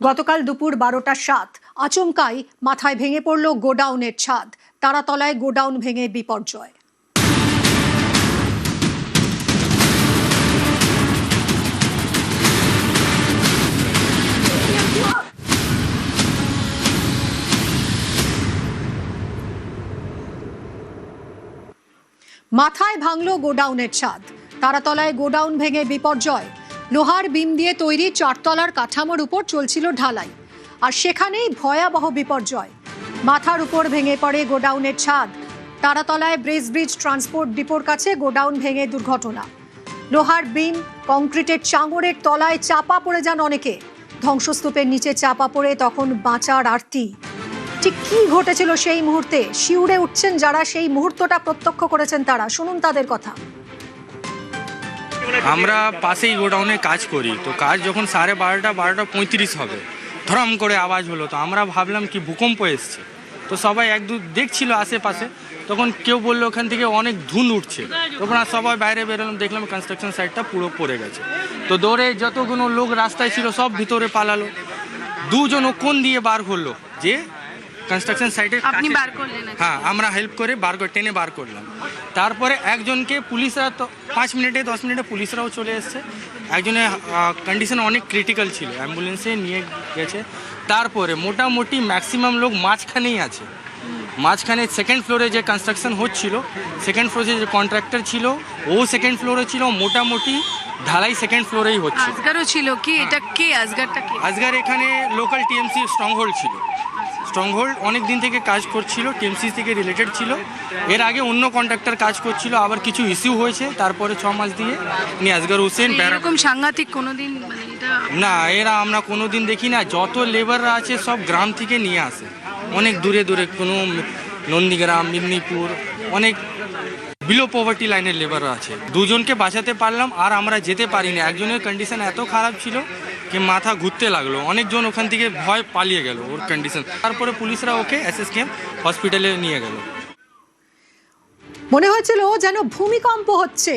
গতকাল দুপুর 12টা 7 আচমকাই মাথায় ভেঙে পড়ল গোডাউনের ছাদ। তারাতলায় গোডাউন ভেঙে বিপর্যয়। মাথায় ভাঙল গোডাউনের ছাদ। তারাতলায় গোডাউন ভেঙে বিপর্যয়। লোহার বিম দিয়ে তৈরি 4 তলার কাঠামোর উপর চলছিল ঢালাই, আর সেখানেই ভয়াবহ বিপর্যয়। মাথার উপর ভেঙে পড়ে গোডাউনের ছাদ। তারাতলায় ব্রিজ ট্রান্সপোর্ট ডিপোর কাছে গোডাউন ভেঙে দুর্ঘটনা। লোহার বিম, কংক্রিটের চাঙড়ের তলায় চাপা পড়ে যান অনেকে। ধ্বংসস্তূপের নিচে চাপা পড়ে তখন বাঁচার আরতি। ঠিক কি ঘটেছিল সেই মুহূর্তে শিউরে উঠছেন যারা সেই মুহূর্তটা প্রত্যক্ষ করেছেন, তারা শুনুন তাদের কথা। আমরা পাশেই গোডাউনে কাজ করি, তো কাজ যখন 12:30 হবে ধরম করে আওয়াজ হলো, তো আমরা ভাবলাম কি ভূকম্প এসছে। তো সবাই এক দু দেখছিল আশেপাশে, তখন কেউ বললো ওখান থেকে অনেক ধুঁধ উঠছে। তখন সবাই বাইরে বেরোলাম, দেখলাম কনস্ট্রাকশন সাইটটা পুরো পড়ে গেছে। তো দৌড়ে যতগুলো লোক রাস্তায় ছিল সব ভিতরে পালালো। দুজন কোন দিয়ে বার করলো যে কনস্ট্রাকশন সাইটে। আপনি বার করলেন? হ্যাঁ, আমরা হেল্প করে টেনে বার করলাম। তারপরে একজনকে পুলিশরা, তো 5 মিনিটে 10 মিনিটে পুলিশরাও চলে এসছে। একজনের কন্ডিশন অনেক ক্রিটিক্যাল ছিল, অ্যাম্বুলেন্সে নিয়ে গেছে। তারপরে মোটামুটি ম্যাক্সিমাম লোক মাঝখানেই আছে। মাঝখানে সেকেন্ড ফ্লোরে যে কনস্ট্রাকশন হচ্ছিল, সেকেন্ড ফ্লোরে যে কন্ট্রাক্টর ছিল ও সেকেন্ড ফ্লোরে ছিল। মোটামুটি ঢালাই সেকেন্ড ফ্লোরেই হচ্ছে। আজগারও ছিল কি? এটা কে আজগারটা কি? আজগার এখানে লোকাল টিএমসি স্ট্রংহোল্ড ছিল। স্ট্রংহোল্ড অনেক দিন থেকে কাজ করছিল, টিএমসি থেকে রিলেটেড ছিল। এর আগে অন্য কন্ট্রাক্টর কাজ করছিল, আবার কিছু ইস্যু হয়েছে। তারপরে 6 মাস দিয়ে আজগার হোসেন। এরকম সাংঘাতিক কোনোদিন না, এরা আমরা কোনোদিন দেখি না। যত লেবাররা আছে সব গ্রাম থেকে নিয়ে আসে, অনেক দূরে দূরে, কোনো নন্দীগ্রাম, মেদিনীপুর, অনেক বিলো পভার্টি লাইনের লেবাররা আছে। দুজনকে বাঁচাতে পারলাম, আর আমরা যেতে পারিনি। একজনের কন্ডিশন এত খারাপ ছিল কি মাথা ঘুরতে লাগলো। অনেকজন ওখান থেকে ভয় পালিয়ে গেল ওর কন্ডিশন। তারপরে পুলিশরা ওকে SSKM হসপিটালে নিয়ে গেল। মনে হয়েছিল যেন ভূমিকম্প হচ্ছে,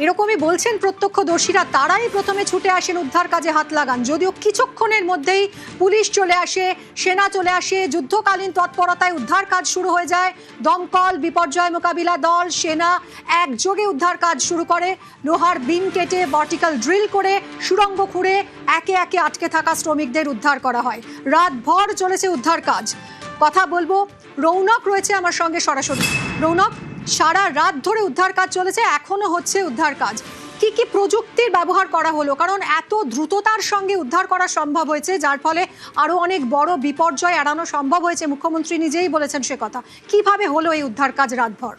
এরকমই বলছেন প্রত্যক্ষদর্শীরা। তারাই প্রথমে ছুটে আসেন, উদ্ধার কাজে হাত লাগান। যদিও কিছুক্ষণের মধ্যেই পুলিশ চলে আসে, সেনা চলে আসে। যুদ্ধকালীন তৎপরতায় উদ্ধার কাজ শুরু হয়ে যায়। দমকল, বিপর্যয় মোকাবিলা দল, সেনা একযোগে উদ্ধার কাজ শুরু করে। লোহার বিম কেটে ভার্টিক্যাল ড্রিল করে সুড়ঙ্গ খুঁড়ে একে একে আটকে থাকা শ্রমিকদের উদ্ধার করা হয়। রাতভর চলেছে উদ্ধার কাজ। কথা বলবো, রৌনক রয়েছে আমার সঙ্গে সরাসরি। রৌনক, সারা রাত ধরে উদ্ধার কাজ চলেছে, এখনো হচ্ছে উদ্ধার কাজ। কি কি প্রযুক্তির ব্যবহার করা হলো? কারণ এত দ্রুততার সঙ্গে উদ্ধার করা সম্ভব হয়েছে, যার ফলে আরো অনেক বড় বিপর্যয় এড়ানো সম্ভব হয়েছে। মুখ্যমন্ত্রী নিজেই বলেছেন সে কথা। কিভাবে হলো এই উদ্ধার কাজ রাতভর?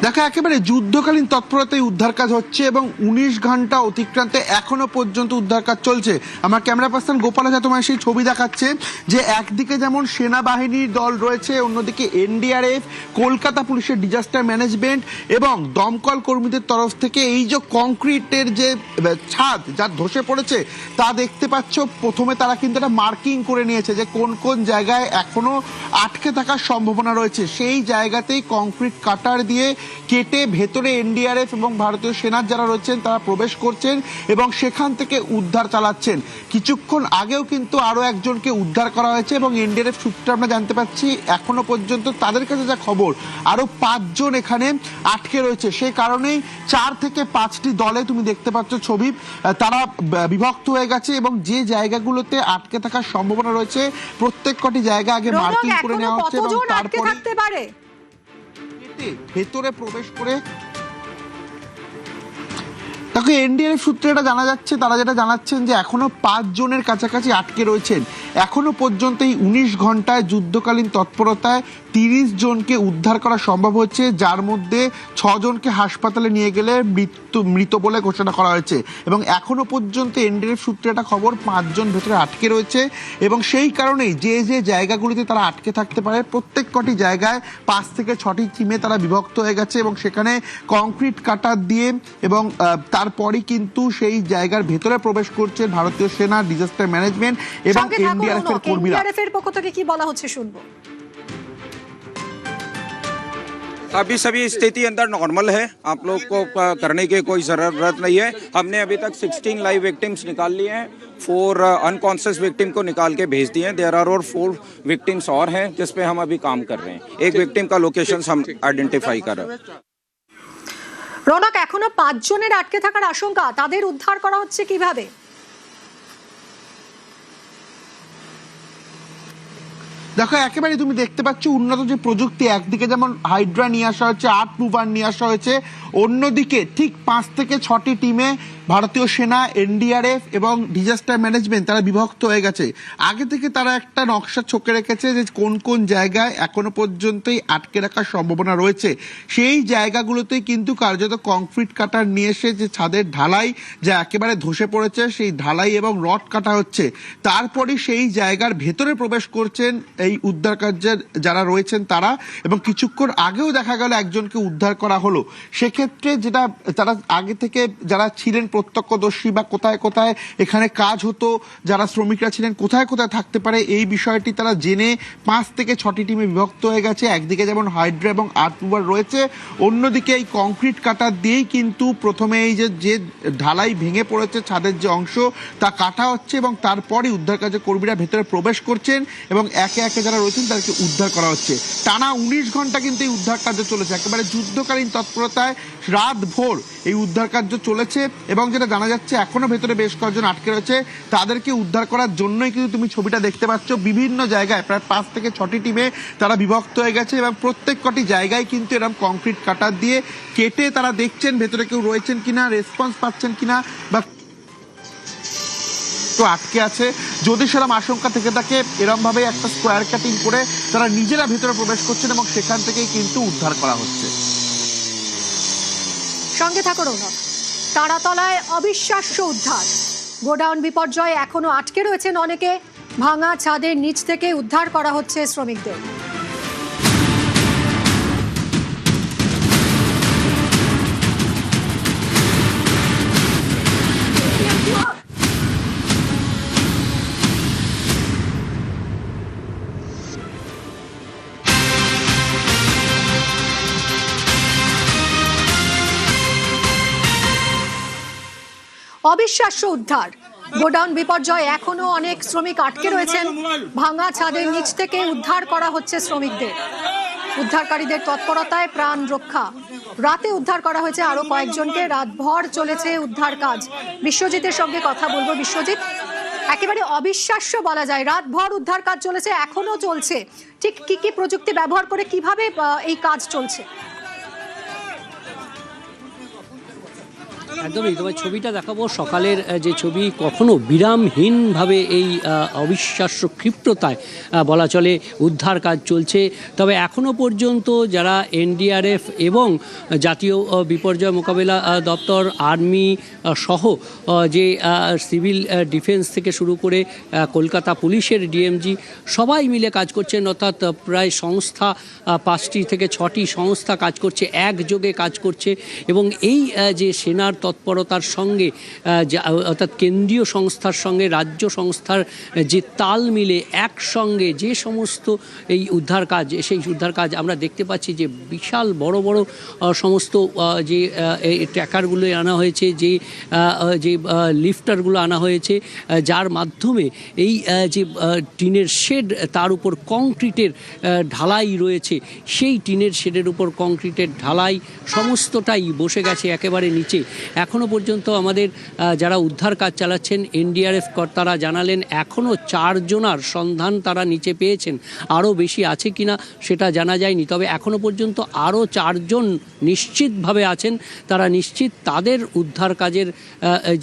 দেখো, একেবারে যুদ্ধকালীন তৎপরতায় উদ্ধার কাজ হচ্ছে এবং 19 ঘন্টা অতিক্রান্তে এখনো পর্যন্ত উদ্ধার কাজ চলছে। আমার ক্যামেরা পার্সন গোপাল আজা তোমায় সেই ছবি দেখাচ্ছে যে একদিকে যেমন সেনাবাহিনীর দল রয়েছে, অন্যদিকে NDRF, কলকাতা পুলিশের ডিজাস্টার ম্যানেজমেন্ট এবং দমকল কর্মীদের তরফ থেকে এই যে কংক্রিটের যে ছাদ যা ধসে পড়েছে তা দেখতে পাচ্ছ। প্রথমে তারা কিন্তু একটা মার্কিং করে নিয়েছে যে কোন কোন জায়গায় এখনো আটকে থাকার সম্ভাবনা রয়েছে। সেই জায়গাতেই কংক্রিট কাটার দিয়ে কেটে ভেতরে NDRF এবং ভারতীয় সেনার যারা রয়েছেন তারা প্রবেশ করছেন এবং সেখান থেকে উদ্ধার চালাচ্ছেন। কিছুক্ষণ আগেও কিন্তু আরো একজনকে উদ্ধার করা হয়েছে এবং NDRF সূত্রে আমরা জানতে পাচ্ছি এখনো পর্যন্ত তাদের কাছে যা খবর আরো 5 জন এখানে আটকে রয়েছে। সেই কারণেই 4 থেকে 5টি দলে তুমি দেখতে পাচ্ছ ছবি, তারা বিভক্ত হয়ে গেছে এবং যে জায়গাগুলোতে আটকে থাকার সম্ভাবনা রয়েছে প্রত্যেক কটি জায়গা আগে মার্কিং করে নেওয়া হচ্ছে এবং তারপরে ভেতরে প্রবেশ করে। দেখো, NDRF সূত্রে এটা জানা যাচ্ছে, তারা যেটা জানাচ্ছেন যে এখনো 5 জনের কাছাকাছি আটকে রয়েছেন। এখনো পর্যন্ত এই 19 ঘন্টায় যুদ্ধকালীন তৎপরতায় 30 জনকে উদ্ধার করা সম্ভব হচ্ছে, যার মধ্যে 6 জনকে হাসপাতালে নিয়ে গেলে মৃত বলে ঘোষণা করা হয়েছে। এবং এখনো পর্যন্ত NDRF সূত্রে একটা খবর 5 জন ভেতরে আটকে রয়েছে এবং সেই কারণেই যে যে জায়গাগুলিতে তারা আটকে থাকতে পারে প্রত্যেক কটি জায়গায় 5 থেকে 6টি টিমে তারা বিভক্ত হয়ে গেছে এবং সেখানে কংক্রিট কাটার দিয়ে এবং তারপরই কিন্তু সেই জায়গার ভেতরে প্রবেশ করছে ভারতীয় সেনা, ডিজাস্টার ম্যানেজমেন্ট এবং NDRF এর কর্মীরা। NDRF এর পক্ষ থেকে কি বলা হচ্ছে শুনবো। अभी सभी स्थिति अंदर नॉर्मल है, आप लोग को करने की कोई ज़रूरत नहीं है। हमने अभी तक 16 लाइव विक्टिम्स निकाल लिए हैं, 4 अनकॉन्शियस विक्टिम को निकाल के भेज दिए हैं। देयर आर और 4 विक्टिम्स और हैं जिस पे हम अभी काम कर रहे हैं। एक विक्टिम का लोकेशन हम आइडेंटिफाई कर रहे हैं। রৌনক, এখনো 5 জনের আটকে থাকার আশঙ্কা, তাদের উদ্ধার করা হচ্ছে কিভাবে? দেখো, একেবারে তুমি দেখতে পাচ্ছ উন্নত যে প্রযুক্তি, একদিকে যেমন হাইড্রা নিয়ে আসা হয়েছে, আর্ট মুভার নিয়ে আসা হয়েছে, অন্যদিকে ঠিক 5 থেকে 6টি টিমে ভারতীয় সেনা, এনডিআরএফ এবং ডিজাস্টার ম্যানেজমেন্ট তারা বিভক্ত হয়ে গেছে। আগে থেকে তারা একটা নকশা ছকে রেখেছে যে কোন কোন জায়গায় এখনো পর্যন্তই আটকে রাখার সম্ভাবনা রয়েছে। সেই জায়গাগুলোতেই কিন্তু কার্যত কংক্রিট কাটার নিয়ে এসে যে ছাদের ঢালাই যা একেবারে ধসে পড়েছে, সেই ঢালাই এবং রড কাটা হচ্ছে। তারপরে সেই জায়গার ভেতরে প্রবেশ করছেন এই উদ্ধার কার্যের যারা রয়েছেন তারা, এবং কিছুক্ষণ আগেও দেখা গেল একজনকে উদ্ধার করা হলো। সেক্ষেত্রে যেটা তারা আগে থেকে যারা ছিলেন প্রত্যক্ষদর্শী বা কোথায় কোথায় এখানে কাজ হতো, যারা শ্রমিকরা ছিলেন কোথায় কোথায় থাকতে পারে, এই বিষয়টি তারা জেনে 5 থেকে 6টি টিমে বিভক্ত হয়ে গেছে। একদিকে যেমন হাইড্রা এবং আর্ট মুভার রয়েছে, অন্যদিকে এই কংক্রিট কাটার দিয়েই কিন্তু প্রথমে এই যে ঢালাই ভেঙে পড়েছে ছাদের যে অংশ তা কাটা হচ্ছে, এবং তারপরে উদ্ধার কার্য কর্মীরা ভেতরে প্রবেশ করছেন এবং একে একে যারা রয়েছেন তাদেরকে উদ্ধার করা হচ্ছে। টানা 19 ঘন্টা কিন্তু এই উদ্ধার কার্য চলেছে, একেবারে যুদ্ধকালীন তৎপরতায় রাত ভোর এই উদ্ধার কার্য চলেছে। এবং যেটা জানা যাচ্ছে এখনো ভেতরে বেশ কয়েকজন আটকে রয়েছে, তাদেরকে উদ্ধার করার জন্যই কিন্তু তুমি ছবিটা দেখতে পাচ্ছ। বিভিন্ন জায়গায় প্রায় 5 থেকে 6টি টিমে তারা বিভক্ত হয়ে গেছে এবং প্রত্যেক কটি জায়গায় কিন্তু এরকম কংক্রিট কাটার দিয়ে কেটে তারা দেখছেন ভেতরে কেউ রয়েছেন কিনা, রেসপন্স পাচ্ছেন কিনা, বা আটকে আছে। যদি সেরকম আশঙ্কা থেকে থাকে, এরকম ভাবে একটা স্কোয়ার কাটিং করে তারা নিজেরা ভেতরে প্রবেশ করছেন এবং সেখান থেকেই কিন্তু উদ্ধার করা হচ্ছে। সঙ্গে থাকো রৌনক। তারাতলায় অবিশ্বাস্য উদ্ধার, গোডাউন বিপর্যয়ে এখনো আটকে রয়েছেন অনেকে, ভাঙা ছাদের নিচ থেকে উদ্ধার করা হচ্ছে শ্রমিকদের। অবিশ্বাস্য উদ্ধার, গোডাউন বিপর্যয় এখনো অনেক শ্রমিক আটকে রয়েছেন, ভাঙা ছাদের নিচ থেকে উদ্ধার করা হচ্ছে শ্রমিকদের। উদ্ধারকারীদের তৎপরতায় প্রাণ রক্ষা। রাতে উদ্ধার করা হয়েছে আরো কয়েকজনকে, রাতভর চলেছে উদ্ধার কাজ। বিশ্বজিতের সঙ্গে কথা বলবো। বিশ্বজিৎ, একেবারে অবিশ্বাস্য বলা যায়, রাতভর উদ্ধার কাজ চলেছে, এখনো চলছে। ঠিক কি কি প্রযুক্তি ব্যবহার করে কিভাবে এই কাজ চলছে? একদমই, তোমার ছবিটা দেখাবো সকালের যে ছবি, কখনো বিরামহীনভাবে এই অবিশ্বাস্য ক্ষিপ্রতায় বলা চলে উদ্ধার কাজ চলছে। তবে এখনও পর্যন্ত যারা এনডিআরএফ এবং জাতীয় বিপর্যয় মোকাবিলা দপ্তর, আর্মি সহ যে সিভিল ডিফেন্স থেকে শুরু করে কলকাতা পুলিশের ডিএমজি সবাই মিলে কাজ করছেন, অর্থাৎ প্রায় সংস্থা 5টি থেকে 6টি সংস্থা কাজ করছে, একযোগে কাজ করছে। এবং এই যে সেনার তৎপরতার সঙ্গে অর্থাৎ কেন্দ্রীয় সংস্থার সঙ্গে রাজ্য সংস্থার যে তাল মিলে একসঙ্গে যে সমস্ত এই উদ্ধার কাজ, সেই উদ্ধার কাজ আমরা দেখতে পাচ্ছি যে বিশাল বড় বড় সমস্ত যে ট্র্যাকারগুলো আনা হয়েছে, যে লিফটারগুলো আনা হয়েছে, যার মাধ্যমে এই যে টিনের শেড তার উপর কংক্রিটের ঢালাই রয়েছে, সেই টিনের শেডের উপর কংক্রিটের ঢালাই সমস্তটাই বসে গেছে একেবারে নিচে। এখনও পর্যন্ত আমাদের যারা উদ্ধার কাজ চালাচ্ছেন এনডিআরএফ কর্তারা জানালেন এখনও 4 জনার সন্ধান তারা নিচে পেয়েছেন, আরও বেশি আছে কিনা সেটা জানা যায়নি। তবে এখনও পর্যন্ত আরও 4 জন নিশ্চিতভাবে আছেন, তারা নিশ্চিত তাদের উদ্ধার কাজের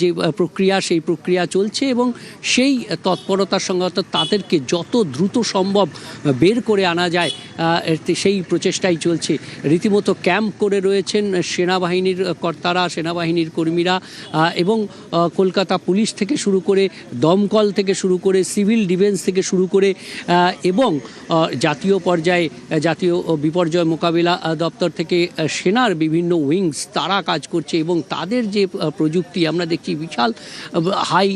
যে প্রক্রিয়া সেই প্রক্রিয়া চলছে এবং সেই তৎপরতার সঙ্গে অর্থাৎ তাদেরকে যত দ্রুত সম্ভব বের করে আনা যায় সেই প্রচেষ্টাই চলছে। রীতিমতো ক্যাম্প করে রয়েছেন সেনাবাহিনীর কর্তারা, সেনাবাহিনীর বাহিনীর কর্মীরা এবং কলকাতা পুলিশ থেকে শুরু করে দমকল থেকে শুরু করে সিভিল ডিফেন্স থেকে শুরু করে এবং জাতীয় পর্যায়ে জাতীয় বিপর্যয় মোকাবিলা দপ্তর থেকে সেনার বিভিন্ন উইংস তারা কাজ করছে এবং তাদের যে প্রযুক্তি আমরা দেখছি বিশাল হাই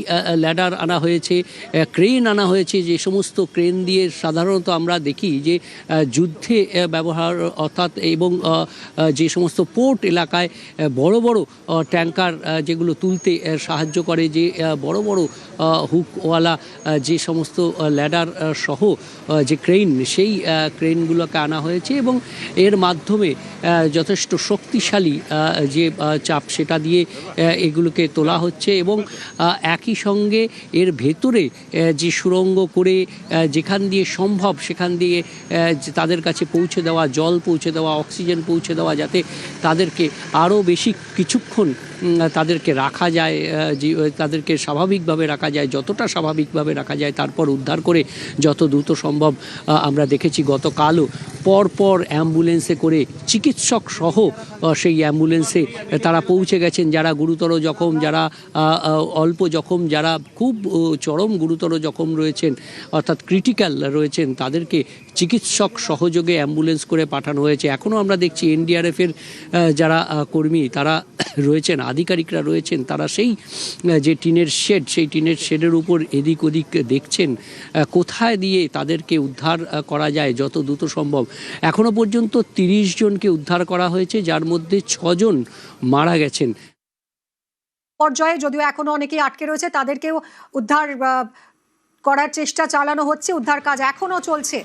ল্যাডার আনা হয়েছে, ক্রেন আনা হয়েছে, যে সমস্ত ক্রেন দিয়ে সাধারণত আমরা দেখি যে যুদ্ধে ব্যবহার অর্থাৎ এবং যে সমস্ত পোর্ট এলাকায় বড় বড় ট্যাঙ্কার যেগুলো তুলতে সাহায্য করে, যে বড় বড় হুকওয়ালা যে সমস্ত ল্যাডার সহ যে ক্রেন, সেই ক্রেনগুলোকে আনা হয়েছে এবং এর মাধ্যমে যথেষ্ট শক্তিশালী যে চাপ সেটা দিয়ে এগুলোকে তোলা হচ্ছে এবং একই সঙ্গে এর ভেতরে যে সুড়ঙ্গ করে যেখান দিয়ে সম্ভব সেখান দিয়ে তাদের কাছে পৌঁছে দেওয়া, জল পৌঁছে দেওয়া, অক্সিজেন পৌঁছে দেওয়া, যাতে তাদেরকে আরও বেশি কিছুক্ষণ তাদেরকে রাখা যায়, তাদেরকে স্বাভাবিকভাবে রাখা যায়, যতটা স্বাভাবিকভাবে রাখা যায়, তারপর উদ্ধার করে যত দ্রুত সম্ভব। আমরা দেখেছি গতকালও পরপর অ্যাম্বুলেন্সে করে চিকিৎসক সহ সেই অ্যাম্বুলেন্সে তারা পৌঁছে গেছেন, যারা গুরুতর জখম, যারা অল্প জখম, যারা খুব চরম গুরুতর জখম রয়েছেন অর্থাৎ ক্রিটিক্যাল রয়েছেন, তাদেরকে চিকিৎসক সহযোগে অ্যাম্বুলেন্স করে পাঠানো হয়েছে। এখনও আমরা দেখছি এনডিআরএফের যারা কর্মী তারা রয়েছেন, আধিকারিকরা রয়েছেন, তারা সেই যে টিনের শেড, সেই টিনের শেডের উপর এদিক ওদিক দেখছেন কোথায় দিয়ে তাদেরকে উদ্ধার করা যায় যত দ্রুত সম্ভব। এখনো পর্যন্ত 30 জনকে উদ্ধার করা হয়েছে, যার মধ্যে 6 জন মারা গেছেন। পর্যায়ে যদিও এখনো অনেকেই আটকে রয়েছে, তাদেরকেও উদ্ধার করার চেষ্টা চালানো হচ্ছে, উদ্ধার কাজ এখনো চলছে।